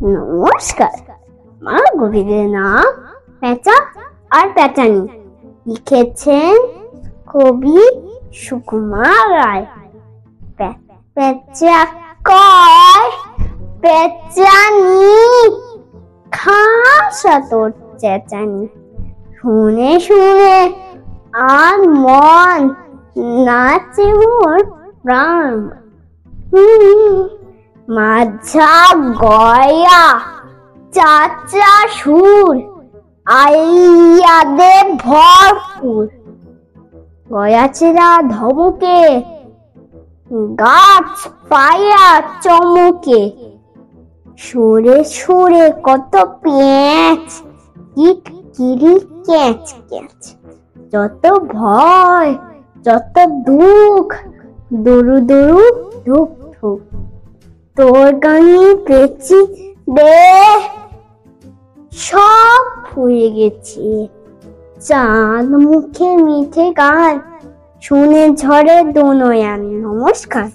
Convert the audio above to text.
নমস্কার। আমার গভীরের নাম পেঁচা আর পেঁচানি। লিখেছেন কবি সুকুমার রায়। পেঁচা কয় পেঁচানি, খাসা তোর চেঁচানি। শুনে শুনে আর মন নাচে মোর প্রাণ। মাঝা গয়া চাচা সুর, আইয়াদে ভরপুর। গয়া চেরা ধমকে, গাছ পায়া চমকে। সুরে সুরে কত পেঁচ, কিরি ক্যাচ ক্যাচ। যত ভয় যত দুঃখ, দুরু দুরু ধুক ধুক। তোর গানে পেয়েছি দে, সব ফুয়ে গেছে। চাঁদ মুখে মিঠে গান, শুনে ঝরে দু নয়ন। নমস্কার।